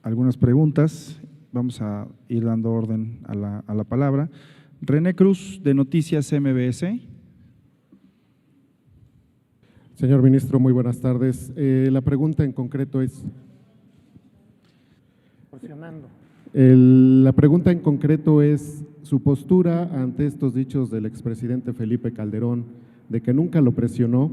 algunas preguntas. Vamos a ir dando orden a la palabra. René Cruz, de Noticias MBS. Señor ministro, muy buenas tardes. La pregunta en concreto es… La pregunta en concreto es su postura ante estos dichos del expresidente Felipe Calderón de que nunca lo presionó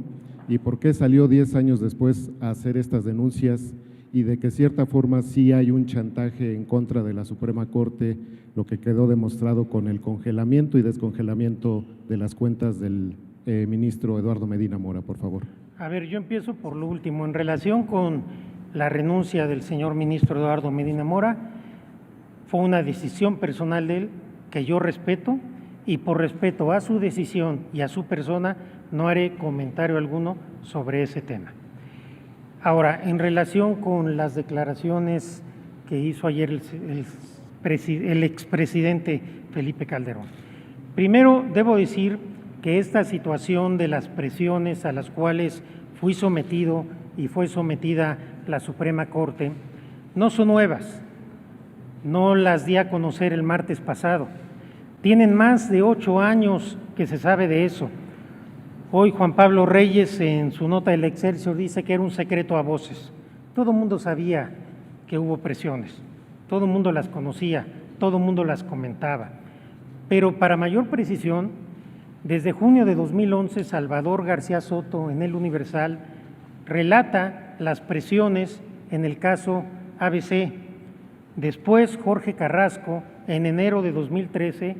y por qué salió 10 años después a hacer estas denuncias y de que de cierta forma sí hay un chantaje en contra de la Suprema Corte, lo que quedó demostrado con el congelamiento y descongelamiento de las cuentas del ministro Eduardo Medina Mora, por favor. A ver, yo empiezo por lo último. En relación con la renuncia del señor ministro Eduardo Medina Mora, fue una decisión personal de él que yo respeto y por respeto a su decisión y a su persona no haré comentario alguno sobre ese tema. Ahora, en relación con las declaraciones que hizo ayer el expresidente Felipe Calderón, primero debo decir que esta situación de las presiones a las cuales fui sometido y fue sometida la Suprema Corte no son nuevas, no las di a conocer el martes pasado, tienen más de 8 años que se sabe de eso. Hoy Juan Pablo Reyes en su nota del Excelsior dice que era un secreto a voces. Todo el mundo sabía que hubo presiones, todo el mundo las conocía, todo el mundo las comentaba. Pero para mayor precisión, desde junio de 2011, Salvador García Soto en El Universal relata las presiones en el caso ABC. Después, Jorge Carrasco, en enero de 2013,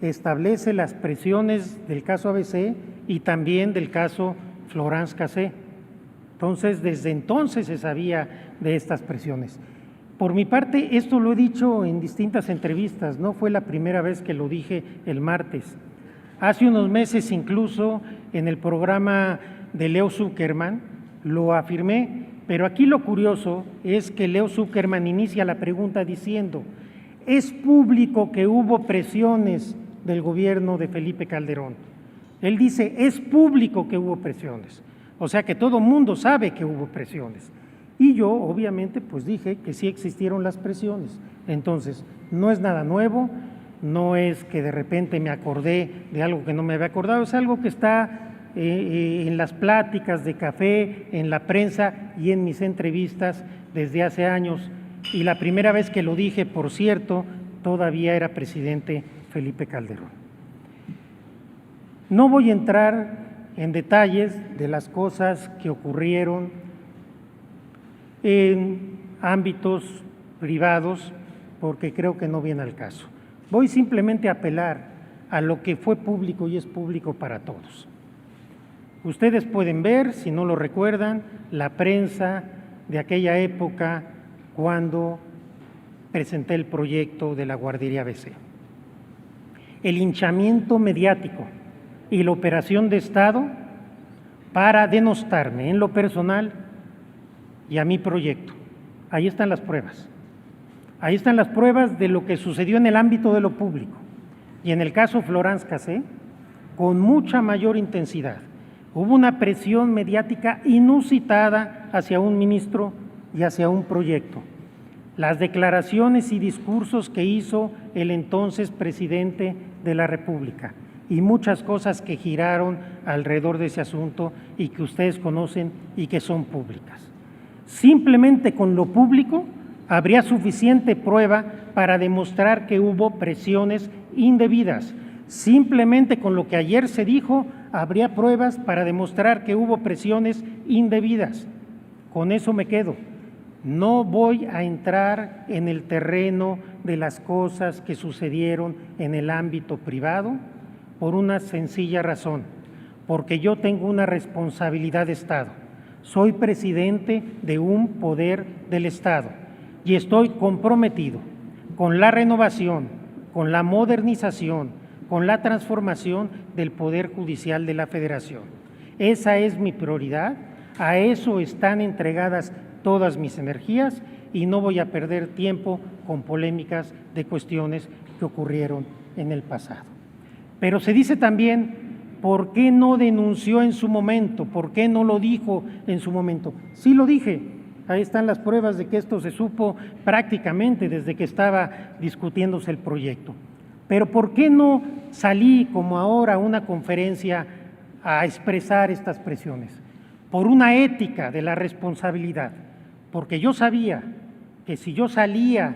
establece las presiones del caso ABC y también del caso Florence Cassé. Entonces, desde entonces se sabía de estas presiones. Por mi parte, esto lo he dicho en distintas entrevistas, no fue la primera vez que lo dije el martes. Hace unos meses, incluso en el programa de Leo Zuckerman, lo afirmé, pero aquí lo curioso es que Leo Zuckerman inicia la pregunta diciendo: ¿es público que hubo presiones del gobierno de Felipe Calderón? Él dice, es público que hubo presiones, o sea que todo mundo sabe que hubo presiones. Y yo, obviamente, pues dije que sí existieron las presiones. Entonces, no es nada nuevo, no es que de repente me acordé de algo que no me había acordado, es algo que está en las pláticas de café, en la prensa y en mis entrevistas desde hace años. Y la primera vez que lo dije, por cierto, todavía era presidente Felipe Calderón. No voy a entrar en detalles de las cosas que ocurrieron en ámbitos privados, porque creo que no viene al caso. Voy simplemente a apelar a lo que fue público y es público para todos. Ustedes pueden ver, si no lo recuerdan, la prensa de aquella época cuando presenté el proyecto de la guardería ABC. El hinchamiento mediático y la operación de Estado para denostarme en lo personal y a mi proyecto. Ahí están las pruebas. Ahí están las pruebas de lo que sucedió en el ámbito de lo público. Y en el caso Florence Cassé, con mucha mayor intensidad. Hubo una presión mediática inusitada hacia un ministro y hacia un proyecto. Las declaraciones y discursos que hizo el entonces presidente de la República y muchas cosas que giraron alrededor de ese asunto y que ustedes conocen y que son públicas. Simplemente con lo público habría suficiente prueba para demostrar que hubo presiones indebidas. Simplemente con lo que ayer se dijo, habría pruebas para demostrar que hubo presiones indebidas. Con eso me quedo. No voy a entrar en el terreno de las cosas que sucedieron en el ámbito privado por una sencilla razón, porque yo tengo una responsabilidad de Estado. Soy presidente de un poder del Estado y estoy comprometido con la renovación, con la modernización, con la transformación del Poder Judicial de la Federación. Esa es mi prioridad, a eso están entregadas todas mis energías y no voy a perder tiempo con polémicas de cuestiones que ocurrieron en el pasado. Pero se dice también, ¿por qué no denunció en su momento? ¿Por qué no lo dijo en su momento? Sí lo dije, Ahí están las pruebas de que esto se supo prácticamente desde que estaba discutiéndose el proyecto. Pero ¿por qué no salí como ahora a una conferencia a expresar estas presiones? Por una ética de la responsabilidad, porque yo sabía que si yo salía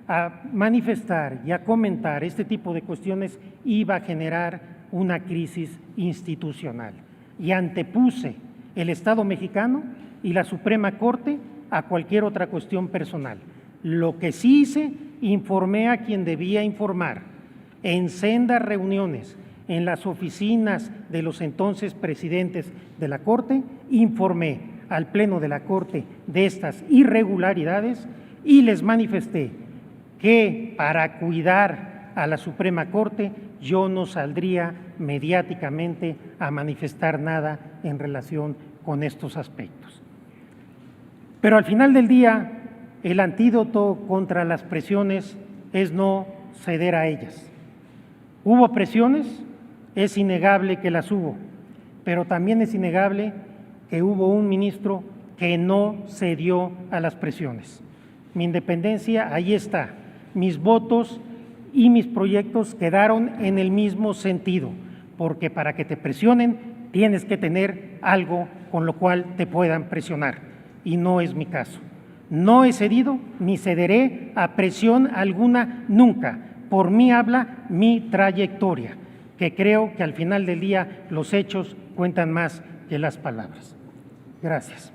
a manifestar y a comentar este tipo de cuestiones iba a generar una crisis institucional. Y antepuse el Estado mexicano y la Suprema Corte a cualquier otra cuestión personal. Lo que sí hice, informé a quien debía informar, en sendas reuniones, en las oficinas de los entonces presidentes de la Corte, informé al Pleno de la Corte de estas irregularidades y les manifesté que para cuidar a la Suprema Corte yo no saldría mediáticamente a manifestar nada en relación con estos aspectos. Pero al final del día, el antídoto contra las presiones es no ceder a ellas. ¿Hubo presiones? Es innegable que las hubo, pero también es innegable que hubo un ministro que no cedió a las presiones. Mi independencia, ahí está. Mis votos y mis proyectos quedaron en el mismo sentido, porque para que te presionen tienes que tener algo con lo cual te puedan presionar, y no es mi caso. No he cedido ni cederé a presión alguna nunca. Por mí habla mi trayectoria, que creo que al final del día los hechos cuentan más que las palabras. Gracias.